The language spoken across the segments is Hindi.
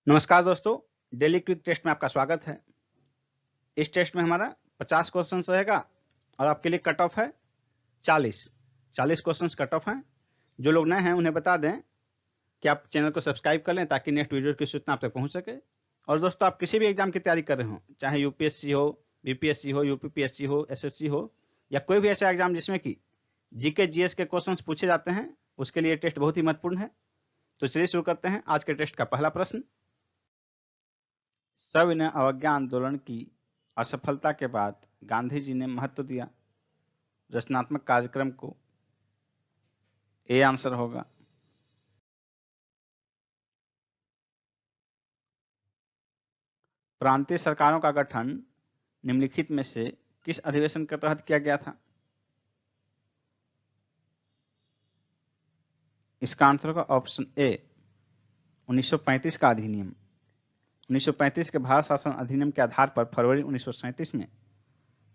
नमस्कार दोस्तों, डेली क्विक टेस्ट में आपका स्वागत है। इस टेस्ट में हमारा 50 क्वेश्चन रहेगा और आपके लिए कट ऑफ है 40 क्वेश्चंस कट ऑफ हैं। जो लोग नए हैं उन्हें बता दें कि आप चैनल को सब्सक्राइब कर लें ताकि नेक्स्ट वीडियो की सूचना आप तक पहुंच सके। और दोस्तों, आप किसी भी एग्जाम की तैयारी कर रहे हो, चाहे यूपीएससी हो, बीपीएससी हो, यूपीपीएससी हो, एसएससी हो या कोई भी ऐसा एग्जाम जिसमें कि जीके जीएस के क्वेश्चन पूछे जाते हैं, उसके लिए टेस्ट बहुत ही महत्वपूर्ण है। तो चलिए शुरू करते हैं आज के टेस्ट का पहला प्रश्न। सविनय अवज्ञा आंदोलन की असफलता के बाद गांधी जी ने महत्व दिया रचनात्मक कार्यक्रम को। ए आंसर होगा। प्रांतीय सरकारों का गठन निम्नलिखित में से किस अधिवेशन के तहत किया गया था? इसका आंसर होगा ऑप्शन ए 1935 का अधिनियम। 1935 के भारत शासन अधिनियम के आधार पर फरवरी 1937 में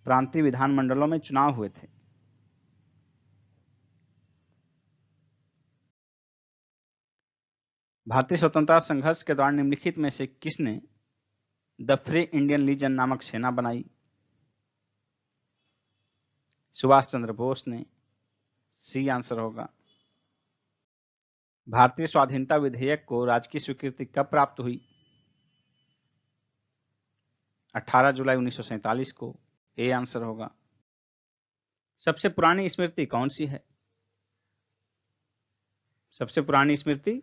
प्रांतीय विधानमंडलों में चुनाव हुए थे। भारतीय स्वतंत्रता संघर्ष के दौरान निम्नलिखित में से किसने द फ्री इंडियन लीजन नामक सेना बनाई? सुभाष चंद्र बोस ने। सी आंसर होगा। भारतीय स्वाधीनता विधेयक को राजकीय स्वीकृति कब प्राप्त हुई? 18 जुलाई 1947 को। ए आंसर होगा। सबसे पुरानी स्मृति कौन सी है? सबसे पुरानी स्मृति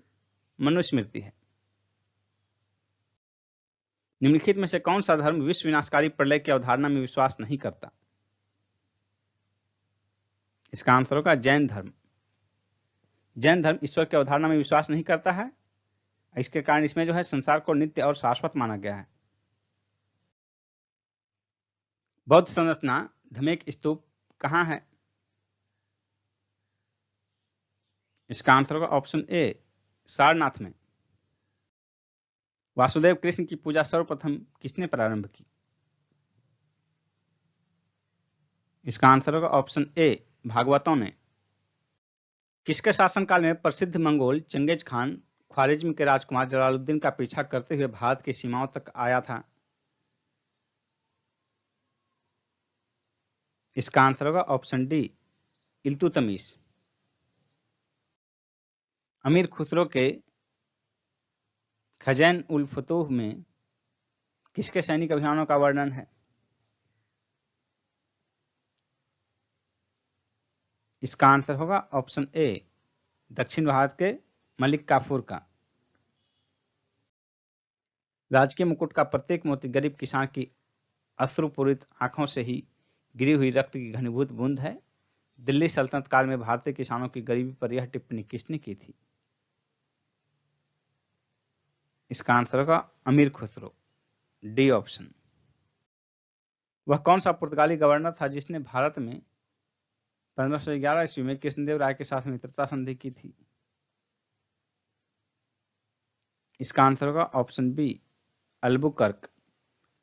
मनुस्मृति है। निम्नलिखित में से कौन सा धर्म विश्व विनाशकारी प्रलय की अवधारणा में विश्वास नहीं करता? इसका आंसर होगा जैन धर्म। जैन धर्म ईश्वर की अवधारणा में विश्वास नहीं करता है। इसके कारण इसमें जो है संसार को नित्य और शाश्वत माना गया है। बौद्ध संरचना धमेक स्तूप कहां है? इसका आंसर होगा ऑप्शन ए सारनाथ में। वासुदेव कृष्ण की पूजा सर्वप्रथम किसने प्रारंभ की? इसका आंसर होगा ऑप्शन ए भागवतों ने। किसके शासनकाल में प्रसिद्ध मंगोल चंगेज खान ख्वारिज्म के राजकुमार जलालुद्दीन का पीछा करते हुए भारत की सीमाओं तक आया था? इसका आंसर होगा ऑप्शन डी इल्तुतमिश। अमीर खुसरो के खजैन उल फतूह में किसके सैनिक अभियानों का वर्णन है? इसका आंसर होगा ऑप्शन ए दक्षिण भारत के मलिक काफूर का। राजकीय मुकुट का प्रत्येक मोती गरीब किसान की अश्रुपूरित आंखों से ही गिरी हुई रक्त की घनीभूत बूंद है। दिल्ली सल्तनत काल में भारतीय किसानों की गरीबी पर यह टिप्पणी किसने की थी? इसका आंसर होगा अमीर खुसरो। D option. वह कौन सा पुर्तगाली गवर्नर था जिसने भारत में 1511 ईस्वी में कृष्णदेव राय के साथ मित्रता संधि की थी? इसका आंसर होगा ऑप्शन बी अल्बुकर्क।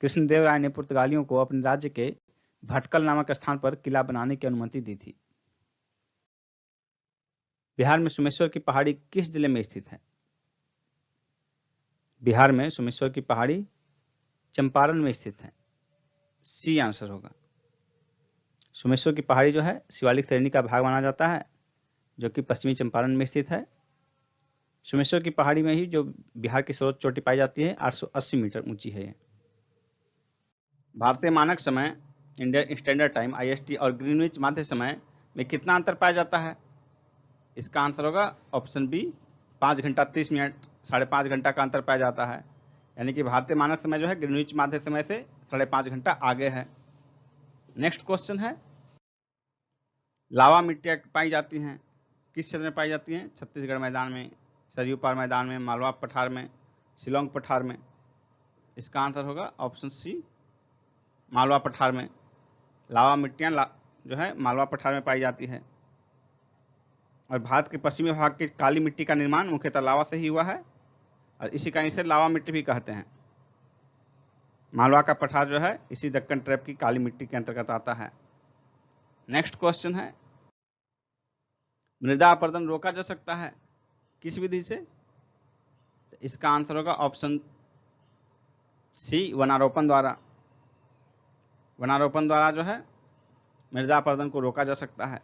कृष्णदेव राय ने पुर्तगालियों को अपने राज्य के भटकल नामक स्थान पर किला बनाने की अनुमति दी थी। बिहार में सोमेश्वर की पहाड़ी किस जिले में स्थित है? बिहार में सोमेश्वर की पहाड़ी चंपारण में स्थित है। सी आंसर होगा। सोमेश्वर की पहाड़ी जो है शिवालिक श्रेणी का भाग माना जाता है, जो कि पश्चिमी चंपारण में स्थित है। सोमेश्वर की पहाड़ी में ही जो बिहार की सर्वोच्च चोटी पाई जाती है 880 मीटर ऊंची है। भारतीय मानक समय इंडियन स्टैंडर्ड टाइम IST और ग्रीनविच माध्य समय में कितना अंतर पाया जाता है? इसका आंसर होगा ऑप्शन बी 5 घंटा 30 मिनट, 5.5 घंटा का अंतर पाया जाता है। यानी कि भारतीय मानक समय जो है ग्रीनविच माध्य समय से 5.5 घंटा आगे है। नेक्स्ट क्वेश्चन है, लावा मिट्टियां पाई जाती हैं किस क्षेत्र में पाई जाती हैं? छत्तीसगढ़ मैदान में, सरयू पार मैदान में, मालवा पठार में, शिलोंग पठार में। इसका आंसर होगा ऑप्शन सी मालवा पठार में। लावा मिट्टियां जो है मालवा पठार में पाई जाती है। और भारत के पश्चिमी भाग की काली मिट्टी का निर्माण मुख्यतः लावा से ही हुआ है और इसी कारण इसे लावा मिट्टी भी कहते हैं। मालवा का पठार जो है इसी दक्कन ट्रैप की काली मिट्टी के अंतर्गत आता है। नेक्स्ट क्वेश्चन है, मृदा अपरदन रोका जा सकता है किस विधि से? इसका आंसर होगा ऑप्शन सी, वनारोपण द्वारा। वनारोपण द्वारा जो है मृदा अपरदन को रोका जा सकता है।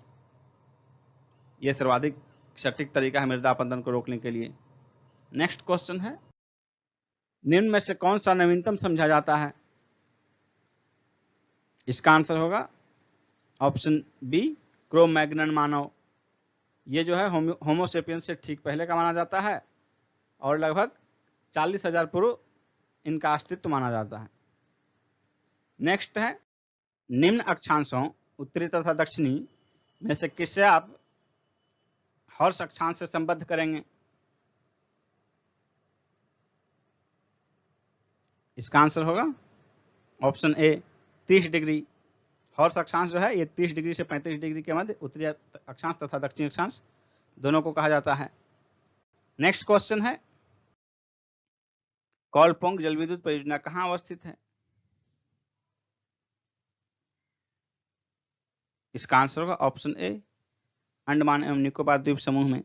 यह सर्वाधिक सटीक तरीका है मृदा अपरदन को रोकने के लिए। नेक्स्ट क्वेश्चन है, निम्न में से कौन सा नवीनतम समझा जाता है? इसका आंसर होगा ऑप्शन बी, क्रो मैग्नन मानव। ये जो है होमोसेपियंस से ठीक पहले का माना जाता है और लगभग 40,000 पूर्व इनका अस्तित्व माना जाता है। नेक्स्ट है, निम्न अक्षांशों उत्तरी तथा दक्षिणी में से किसे आप हॉर्स अक्षांश से संबद्ध करेंगे? इसका आंसर होगा ऑप्शन ए, 30 डिग्री। हॉर्स अक्षांश जो है ये 30 डिग्री से 35 डिग्री के मध्य उत्तरी अक्षांश तथा दक्षिणी अक्षांश दोनों को कहा जाता है। नेक्स्ट क्वेश्चन है, कौलपोंग जल विद्युत परियोजना कहाँ अवस्थित है? इसका आंसर होगा ऑप्शन ए, अंडमान एवं निकोबार द्वीप समूह में।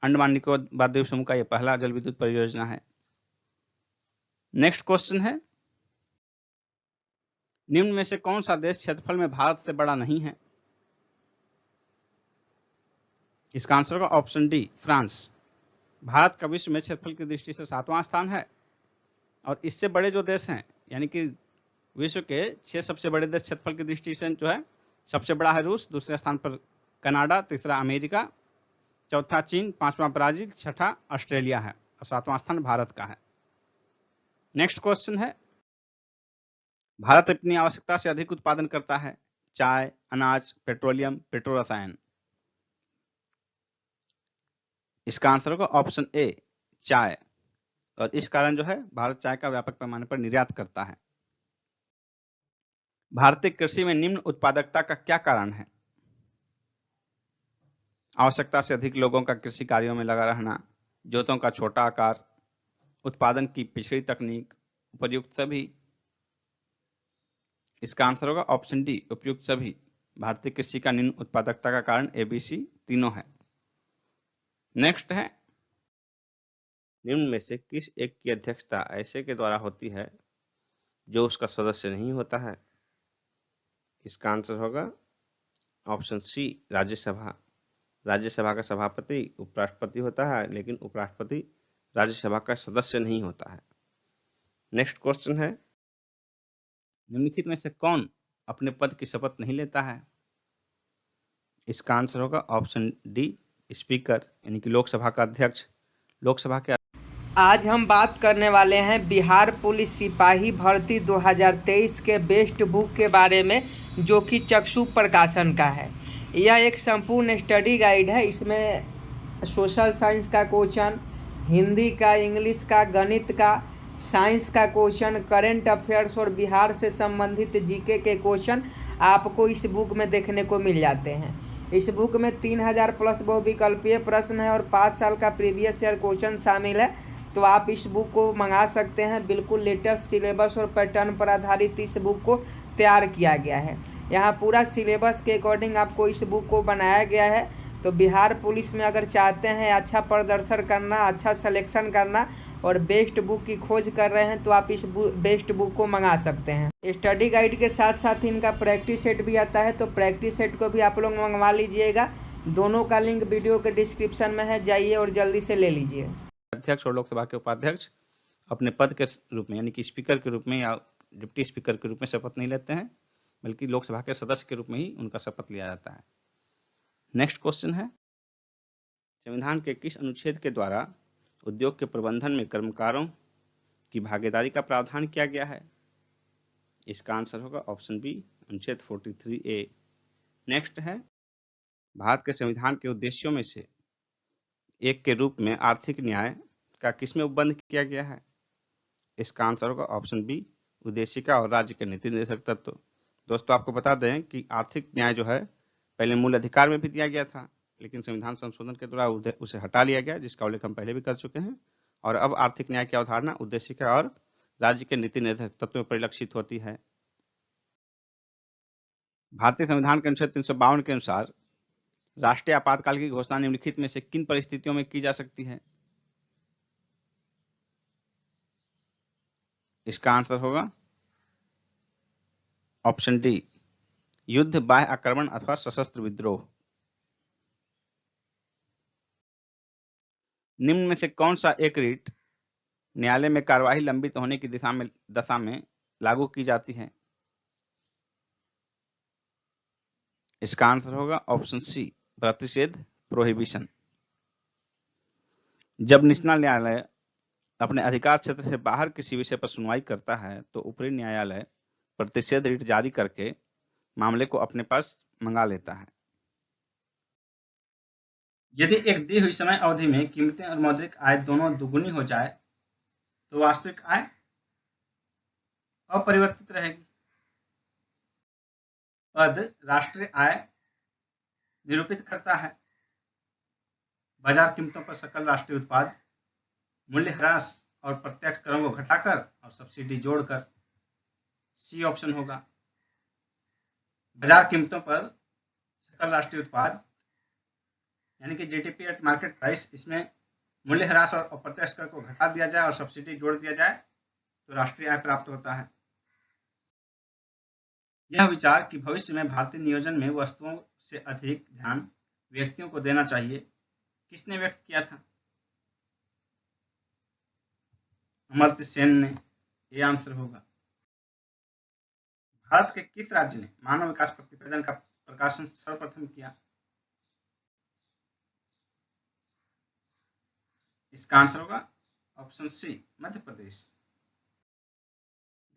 अंडमान निकोबार द्वीप समूह का यह पहला जल विद्युत परियोजना है। नेक्स्ट क्वेश्चन है, निम्न में से कौन सा देश क्षेत्रफल में भारत से बड़ा नहीं है? इसका आंसर होगा ऑप्शन डी, फ्रांस। भारत का विश्व में क्षेत्रफल की दृष्टि से 7वां स्थान है और इससे बड़े जो देश हैं यानी कि विश्व के 6 सबसे बड़े देश क्षेत्रफल की दृष्टि से जो है, सबसे बड़ा है रूस, दूसरे स्थान पर कनाडा, तीसरा अमेरिका, चौथा चीन, 5वां ब्राजील, छठा ऑस्ट्रेलिया है और 7वां स्थान भारत का है। नेक्स्ट क्वेश्चन है, भारत अपनी आवश्यकता से अधिक उत्पादन करता है चाय, अनाज, पेट्रोलियम, पेट्रो रसायन। इसका आंसर होगा ऑप्शन ए, चाय। और इस कारण जो है भारत चाय का व्यापक पैमाने पर निर्यात करता है। भारतीय कृषि में निम्न उत्पादकता का क्या कारण है? आवश्यकता से अधिक लोगों का कृषि कार्यों में लगा रहना, जोतों का छोटा आकार, उत्पादन की पिछड़ी तकनीक, उपयुक्त सभी। इसका आंसर होगा ऑप्शन डी, उपयुक्त सभी। भारतीय कृषि का निम्न उत्पादकता का कारण एबीसी तीनों है। नेक्स्ट है, निम्न में से किस एक की अध्यक्षता ऐसे के द्वारा होती है जो उसका सदस्य नहीं होता है? इसका आंसर होगा ऑप्शन सी, राज्यसभा। राज्यसभा का सभापति उपराष्ट्रपति होता है, लेकिन उपराष्ट्रपति राज्यसभा का सदस्य नहीं होता है। नेक्स्ट क्वेश्चन है, निम्नलिखित में से कौन अपने पद की शपथ नहीं लेता है? इसका आंसर होगा ऑप्शन डी, स्पीकर यानी कि लोकसभा का अध्यक्ष। लोकसभा के आज हम बात करने वाले हैं बिहार पुलिस सिपाही भर्ती 2023 के बेस्ट बुक के बारे में, जो कि चक्षु प्रकाशन का है। यह एक संपूर्ण स्टडी गाइड है। इसमें सोशल साइंस का क्वेश्चन, हिंदी का, इंग्लिश का, गणित का, साइंस का क्वेश्चन, करंट अफेयर्स और बिहार से संबंधित जीके के क्वेश्चन आपको इस बुक में देखने को मिल जाते हैं। इस बुक में 3000 प्लस बहुविकल्पीय प्रश्न है और 5 साल का प्रीवियस ईयर क्वेश्चन शामिल है। तो आप इस बुक को मंगा सकते हैं। बिल्कुल लेटेस्ट सिलेबस और पैटर्न पर आधारित इस बुक को तैयार किया गया है। यहाँ पूरा सिलेबस के अकॉर्डिंग आपको इस बुक को बनाया गया है। तो बिहार पुलिस में अगर चाहते हैं अच्छा प्रदर्शन करना, अच्छा सिलेक्शन करना और बेस्ट बुक की खोज कर रहे हैं तो आप इस बेस्ट बुक को मंगा सकते हैं। स्टडी गाइड के साथ साथ इनका प्रैक्टिस सेट भी आता है, तो प्रैक्टिस सेट को भी आप लोग मंगवा लीजिएगा। दोनों का लिंक वीडियो के डिस्क्रिप्शन में है, जाइए और जल्दी से ले लीजिए। अध्यक्ष और लोकसभा के उपाध्यक्ष अपने पद के रूप में यानी कि स्पीकर के रूप में या डिप्टी स्पीकर के रूप में शपथ नहीं लेते हैं, बल्कि लोकसभा के सदस्य के रूप में ही उनका शपथ लिया जाता है। नेक्स्ट क्वेश्चन है, संविधान के किस अनुच्छेद के द्वारा उद्योग के प्रबंधन में कर्मकारों की भागीदारी का प्रावधान किया गया है? इसका आंसर होगा ऑप्शन बी, अनुच्छेद 43A। नेक्स्ट है, भारत के संविधान के उद्देश्यों में से एक के रूप में आर्थिक न्याय का किसमें उपबंध किया गया है? इसका आंसर होगा ऑप्शन बी, उद्देशिका और राज्य के नीति निर्देशक तत्व। दोस्तों आपको बता दें कि आर्थिक न्याय जो है पहले मूल अधिकार में भी दिया गया था, लेकिन संविधान संशोधन के द्वारा उसे हटा लिया गया, जिसका उल्लेख हम पहले भी कर चुके हैं। और अब आर्थिक न्याय की अवधारणा उद्देशिका और राज्य के नीति निर्देशक तत्व में परिलक्षित होती है। भारतीय संविधान के अनुच्छेद 352 के अनुसार राष्ट्रीय आपातकाल की घोषणा निम्नलिखित में से किन परिस्थितियों में की जा सकती है? इसका आंसर होगा ऑप्शन डी, युद्ध, बाह्य आक्रमण अथवा सशस्त्र विद्रोह। निम्न में से कौन सा एक रिट न्यायालय में कार्यवाही लंबित होने की दशा में लागू की जाती है? इसका आंसर होगा ऑप्शन सी, प्रतिषेध, प्रोहिबिशन। जब निचला न्यायालय अपने अधिकार क्षेत्र से बाहर किसी विषय पर सुनवाई करता है तो ऊपरी न्यायालय प्रतिषेध रिट जारी करके मामले को अपने पास मंगा लेता है। यदि एक दी हुई समय अवधि में कीमतें और मौद्रिक आय दोनों दुगुनी हो जाए तो वास्तविक आय अपरिवर्तित रहेगी। पद राष्ट्रीय आय निरूपित करता है। बाजार कीमतों पर सकल राष्ट्रीय उत्पाद, मूल्य ह्रास और प्रत्यक्ष करों को घटाकर और सब्सिडी जोड़कर। सी ऑप्शन होगा। बाजार कीमतों पर सकल राष्ट्रीय उत्पाद यानी कि जीडीपी एट मार्केट प्राइस, इसमें मूल्य ह्रास और अप्रत्यक्ष कर को घटा दिया जाए और सब्सिडी जोड़ दिया जाए तो राष्ट्रीय आय प्राप्त होता है। यह विचार कि भविष्य में भारतीय नियोजन में वस्तुओं से अधिक ध्यान व्यक्तियों को देना चाहिए, किसने व्यक्त किया था? अमर्त्य सेन ने। यह आंसर होगा। भारत के किस राज्य ने मानव विकास प्रतिवेदन का प्रकाशन सर्वप्रथम किया? इसका आंसर होगा ऑप्शन सी, मध्य प्रदेश।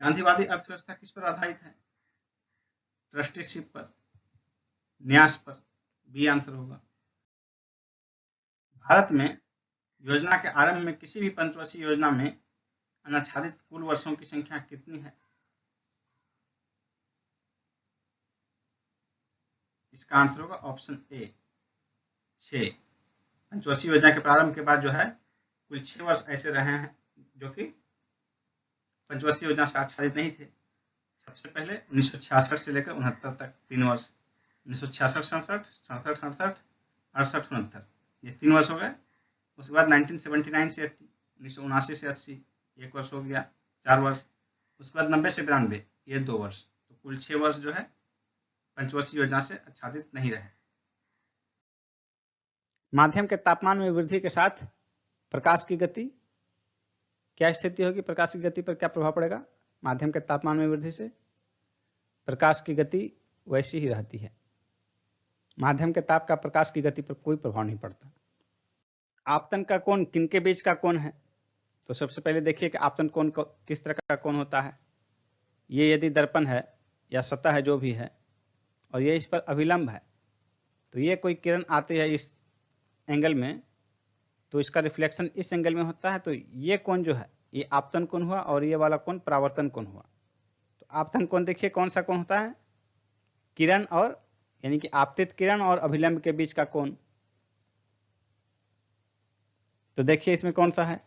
गांधीवादी अर्थव्यवस्था किस पर आधारित है? ट्रस्टीशिप पर, न्यास पर। बी आंसर होगा। भारत में योजना के आरंभ में किसी भी पंचवर्षीय योजना में अनाच्छादित कुल वर्षों की संख्या कितनी है? इसका आंसर होगा ऑप्शन ए, 6। पंचवर्षीय योजना के प्रारंभ के बाद जो है कुल 6 वर्ष ऐसे रहे हैं जो कि पंचवर्षीय योजना से आच्छादित नहीं थे। सबसे पहले 1966 से लेकर 69 तक 3 वर्ष, 1966-67, 67-68, 68-69, ये 3 वर्ष हो गए। उसके बाद 1979 से 80, 1979 से 80, 1 वर्ष हो गया, 4 वर्ष। उसके बाद 90 से 92, ये 2 वर्ष। तो कुल 6 वर्ष जो है पंचवर्षीय योजना से आच्छादित नहीं रहे। माध्यम के तापमान में वृद्धि के साथ प्रकाश की गति, क्या स्थिति होगी? प्रकाश की गति पर क्या प्रभाव पड़ेगा? माध्यम के तापमान में वृद्धि से प्रकाश की गति वैसी ही रहती है। माध्यम के ताप का प्रकाश की गति पर कोई प्रभाव नहीं पड़ता। आपतन का कोण किनके बीच का कोण है? तो सबसे पहले देखिए कि आपतन कोण किस तरह का कोण होता है। ये यदि दर्पण है या सतह है जो भी है और ये इस पर अभिलंब है, तो ये कोई किरण आती है इस एंगल में, तो इसका रिफ्लेक्शन इस एंगल में होता है। तो ये कोण जो है ये आपतन कोण हुआ और ये वाला कोण परावर्तन कोण हुआ। तो आपतन कोण देखिए कौन सा कोण होता है? किरण और यानी कि आपतित किरण और अभिलंब के बीच का कोण। तो देखिए इसमें कौन सा है?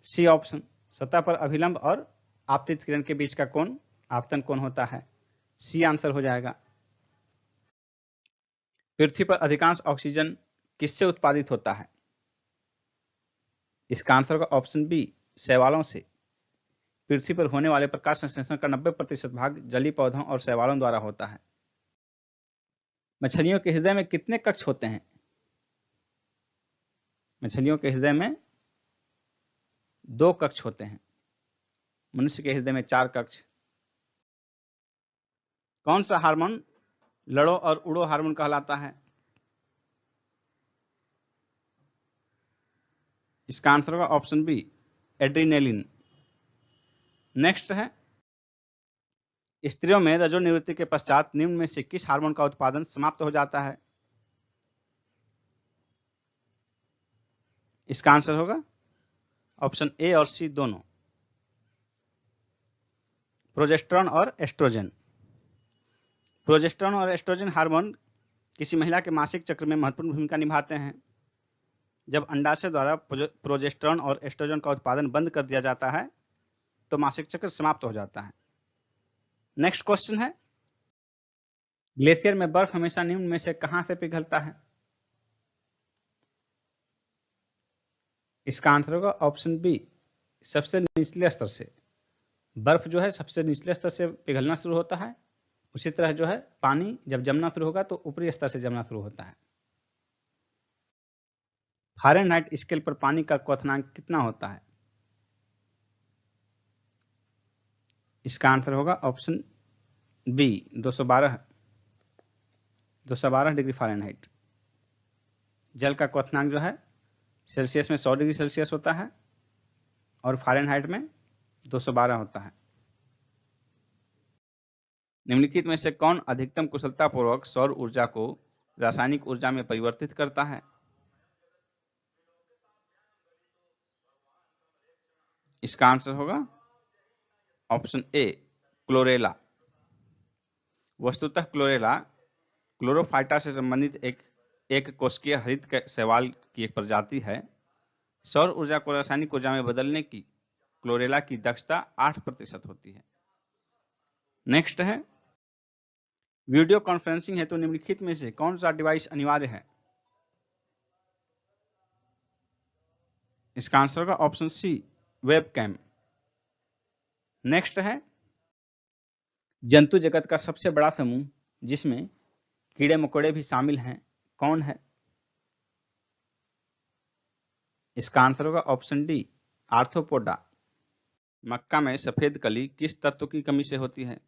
सी ऑप्शन, सतह पर अभिलंब और आपतित किरण के बीच का कोण आपतन कोण होता है। सी आंसर हो जाएगा। पृथ्वी पर अधिकांश ऑक्सीजन किससे उत्पादित होता है? इसका आंसर होगा ऑप्शन बी, शैवालों से। पृथ्वी पर होने वाले प्रकाश संश्लेषण का 90% भाग जलीय पौधों और शैवालों द्वारा होता है। मछलियों के हृदय में कितने कक्ष होते हैं? मछलियों के हृदय में 2 कक्ष होते हैं। मनुष्य के हृदय में 4 कक्ष। कौन सा हार्मोन लड़ो और उड़ो हार्मोन कहलाता है? इसका आंसर होगा ऑप्शन बी, एड्रीनेलिन। नेक्स्ट है, स्त्रियों में रजोनिवृत्ति के पश्चात निम्न में से किस हार्मोन का उत्पादन समाप्त हो जाता है? इसका आंसर होगा ऑप्शन ए और सी दोनों, प्रोजेस्टेरॉन और एस्ट्रोजन। प्रोजेस्टेरॉन और एस्ट्रोजन हार्मोन किसी महिला के मासिक चक्र में महत्वपूर्ण भूमिका निभाते हैं। जब अंडाशय द्वारा प्रोजेस्टेरॉन और एस्ट्रोजन का उत्पादन बंद कर दिया जाता है तो मासिक चक्र समाप्त हो जाता है। नेक्स्ट क्वेश्चन है, ग्लेशियर में बर्फ हमेशा निम्न में से कहां से पिघलता है? इसका आंसर होगा ऑप्शन बी, सबसे निचले स्तर से बर्फ जो है सबसे निचले स्तर से पिघलना शुरू होता है, उसी तरह जो है पानी जब जमना शुरू होगा तो ऊपरी स्तर से जमना शुरू होता है। फ़ारेनहाइट स्केल पर पानी का क्वथनांक कितना होता है? इसका आंसर होगा ऑप्शन बी 212 डिग्री फ़ारेनहाइट। जल का क्वथनांक जो है सेल्सियस में 100 डिग्री सेल्सियस होता है और फ़ारेनहाइट में 212 होता है। निम्नलिखित में से कौन अधिकतम कुशलतापूर्वक सौर ऊर्जा को रासायनिक ऊर्जा में परिवर्तित करता है? इसका आंसर होगा ऑप्शन ए क्लोरेला। वस्तुतः क्लोरेला क्लोरोफाइटा से संबंधित एक कोशिकीय हरित शैवाल की एक प्रजाति है। सौर ऊर्जा को रासायनिक ऊर्जा में बदलने की क्लोरेला की दक्षता 8% होती है। नेक्स्ट है, वीडियो कॉन्फ्रेंसिंग हेतु निम्नलिखित में से कौन सा डिवाइस अनिवार्य है? इसका आंसर होगा ऑप्शन सी वेबकैम। नेक्स्ट है, जंतु जगत का सबसे बड़ा समूह जिसमें कीड़े मकोड़े भी शामिल हैं कौन है? इसका आंसर होगा ऑप्शन डी आर्थ्रोपोडा। मक्का में सफेद कली किस तत्व की कमी से होती है?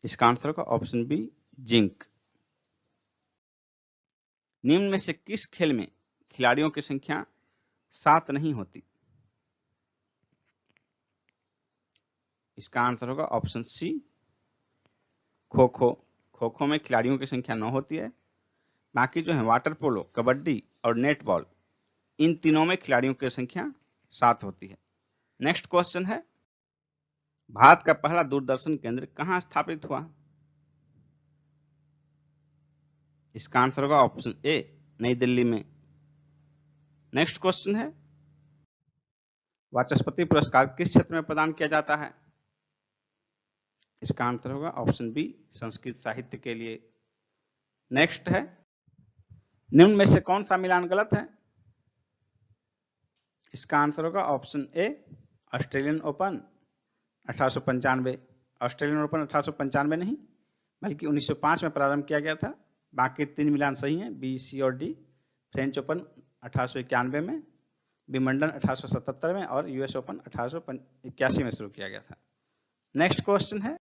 इसका आंसर होगा ऑप्शन बी जिंक। निम्न में से किस खेल में खिलाड़ियों की संख्या 7 नहीं होती? इसका आंसर होगा ऑप्शन सी खो खो। खो खो में खिलाड़ियों की संख्या 9 होती है। बाकी जो है वाटर पोलो, कबड्डी और नेट बॉल, इन तीनों में खिलाड़ियों की संख्या 7 होती है। नेक्स्ट क्वेश्चन है, भारत का पहला दूरदर्शन केंद्र कहां स्थापित हुआ? इसका आंसर होगा ऑप्शन ए नई दिल्ली में। नेक्स्ट क्वेश्चन है, वाचस्पति पुरस्कार किस क्षेत्र में प्रदान किया जाता है? इसका आंसर होगा ऑप्शन बी संस्कृत साहित्य के लिए। नेक्स्ट है, निम्न में से कौन सा मिलान गलत है? इसका आंसर होगा option A Australian open 1895। Australian open 1895 नहीं बल्कि 1905 में प्रारंभ किया गया था। बाकी 3 मिलान सही हैं, बी, सी और डी। फ्रेंच ओपन 1891 में, विंबलडन 1877 में और यूएस ओपन 1881 में शुरू किया गया था। नेक्स्ट क्वेश्चन है,